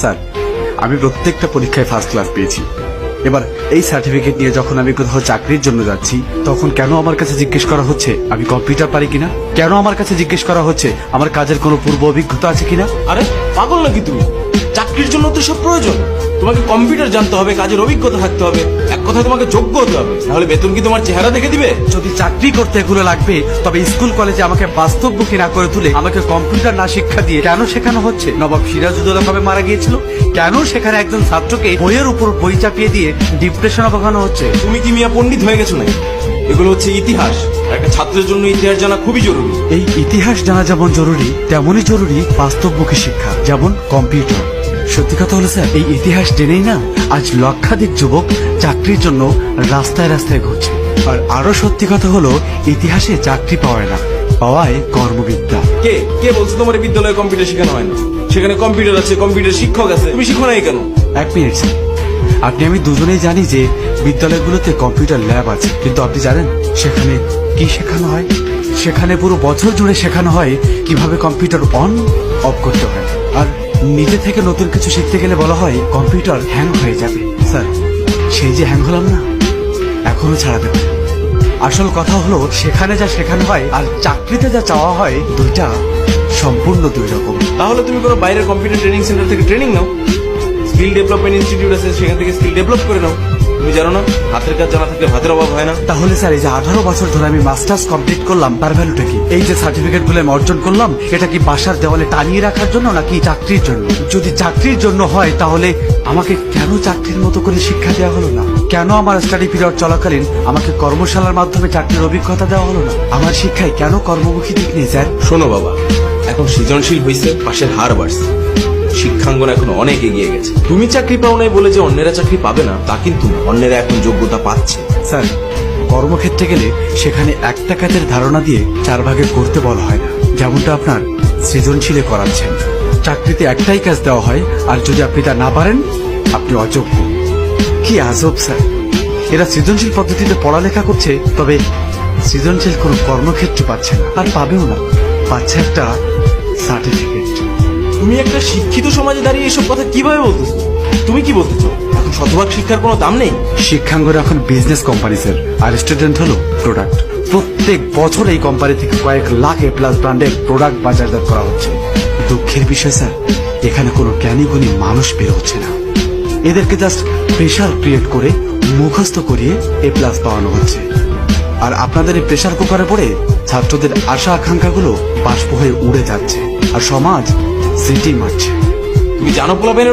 Sir, আমি প্রত্যেকটা পরীক্ষায় ফার্স্ট ক্লাস পেয়েছি। এবার এই সার্টিফিকেট নিয়ে যখন আমি কোথাও চাকরির জন্য যাচ্ছি, তখন কেন আমার কাছে জিজ্ঞেস করা হচ্ছে আমি কম্পিউটার পারি কিনা? কেন আমার কাছে জিজ্ঞেস করা হচ্ছে আমার কাজের কোনো পূর্ব অভিজ্ঞতা আছে কিনা? আরে পাগল নাকি তুমি? চাকরির জন্য তো সব প্রয়োজন। তোমাকে কম্পিউটার জানতে হবে, কাজের অভিজ্ঞতা থাকতে হবে, এক কথায় তোমাকে যোগ্য হতে হবে। তাহলে বেতন কি তোমার চেহারা দেখে দিবে? যদি চাকরি করতে এগুলো লাগবে, তবে স্কুল কলেজে আমাকে বাস্তবমুখী না করে তুলে আমাকে কম্পিউটার না শিক্ষা দিয়ে কেন শেখানো হচ্ছে? নবাব সিরাজউদ্দৌলা কবে মারা গিয়েছিল? কেন সেখানে একজন ছাত্রকে বইয়ের উপর বই চাপিয়ে দিয়ে ডিপ্রেশনে বসানো হচ্ছে? তুমি কি মিয়া পণ্ডিত হয়ে গেছো নাকি? এগুলো হচ্ছে ইতিহাস। আর একটা ছাত্রের জন্য ইতিহাস জানা খুবই জরুরি। এই ইতিহাস জানা যেমন জরুরি, তেমনই জরুরি বাস্তবমুখী শিক্ষা, যেমন কম্পিউটার। সত্যি কথা হলো স্যার, এই ইতিহাস জেনেই না আজ লক্ষাধিক যুবক চাকরির জন্য রাস্তায় রাস্তায় ঘুরছে। আর আরো সত্যি কথা হলো, ইতিহাসে চাকরি পাওয়ায় না, পাওয়ায় কর্মবিদ্যা। কে কে বলছে তোমার এই বিদ্যালয়ে কম্পিউটার শেখানো হয় না? সেখানে কম্পিউটার আছে, কম্পিউটার শিক্ষক আছে, তুমি শিখো নাই কেন? এক মিনিট স্যার, আপনি আমি দুজনেই জানি যে বিদ্যালয়গুলোতে কম্পিউটার ল্যাব আছে, কিন্তু আপনি জানেন সেখানে কি শেখানো হয়? সেখানে পুরো বছর জুড়ে শেখানো হয় কিভাবে কম্পিউটার অন অফ করতে হয়। আর নিজে থেকে নতুন কিছু শিখতে গেলে বলা হয় কম্পিউটার হ্যাং হয়ে যাবে। স্যার, সেই যে হ্যাং হলাম না, এখনো ছাড়াতে পারি। আসল কথা হলো, সেখানে যা শেখানো হয় আর চাকরিতে যা চাওয়া হয়, দুইটা সম্পূর্ণ দুই রকম। তাহলে তুমি কোনো বাইরের কম্পিউটার ট্রেনিং সেন্টার থেকে ট্রেনিং নাও। স্কিল ডেভেলপমেন্ট ইনস্টিটিউট আছে, সেখান থেকে স্কিল ডেভেলপ করে নাও। তুমি জানো না, হাতের কাজ জানা থাকলে ভাতের অভাব হয় না। তাহলে স্যার, এই যে 18 বছর ধরে আমি মাস্টার্স কমপ্লিট করলাম, তার ভ্যালুটা কি? এই যে সার্টিফিকেট গুলো আমি অর্জন করলাম, এটা কি বাসার দেওয়ালে টানিয়ে রাখার জন্য নাকি চাকরির জন্য? যদি চাকরির জন্য হয়, তাহলে আমাকে কেন চাকরির মতো করে শিক্ষা দেওয়া হলো না? কেন আমার স্টাডি পিরিয়ড চলাকালীন আমাকে কর্মশালার মাধ্যমে চাকরির অভিজ্ঞতা দেওয়া হলো না? আমার শিক্ষায় কেন কর্মমুখী দিক নেই স্যার? শোনো বাবা, এখন সৃজনশীল হয়েছে, পাশের হার বাড়ছে, শিক্ষাঙ্গন এখন অনেক এগিয়ে গেছে। তুমি চাকরি পাও নাই বলে যে অন্যেরা চাকরি পাবে না তা কিন্তু না। অন্যেরা এখন যোগ্যতা পাচ্ছে। স্যার, কর্মক্ষেত্রে গেলে সেখানে একটা কাজের ধারণা দিয়ে 4 ভাগে করতে বলা হয় না, যেমনটা আপনার সৃজনশীলে করাচ্ছেন। চাকরিতে একটাই কাজ দেওয়া হয়, আর যদি আপনি তা না পারেন, আপনি অযোগ্য। কি আজব স্যার, এরা সৃজনশীল পদ্ধতিতে পড়ালেখা করছে, তবে সৃজনশীল কোনো কর্মক্ষেত্র পাচ্ছে না, আর পাবেও না। পাচ্ছে একটা সার্টিফিকেট। তুমি একটা শিক্ষিত সমাজে দাঁড়িয়ে এসব কথা কিভাবে বলতেছো? তুমি কি বলতে চাও, এখন শতভাগ শিক্ষার কোনো দাম নেই? শিক্ষাঙ্গন এখন বিজনেস কোম্পানি স্যার, আর স্টুডেন্ট হলো প্রোডাক্ট। প্রত্যেক বছর এই কোম্পানি থেকে কয়েক লাখ এ প্লাস ব্র্যান্ডের প্রোডাক্ট বাজারজাত করা হচ্ছে। দুঃখের বিষয় স্যার, এখানে কোনো জ্ঞানী গুণী মানুষ বের হচ্ছে না। এদেরকে জাস্ট প্রেশার ক্রিয়েট করে মুখস্থ করিয়ে এ প্লাস পাওয়ানো হচ্ছে। আর আপনাদের এই প্রেশার কুকারে পড়ে ছাত্রদের আশা আকাঙ্ক্ষাগুলো বাষ্প হয়ে উড়ে যাচ্ছে, আর সমাজ সিটি মারছে। তুমি জানো পোলাপেনের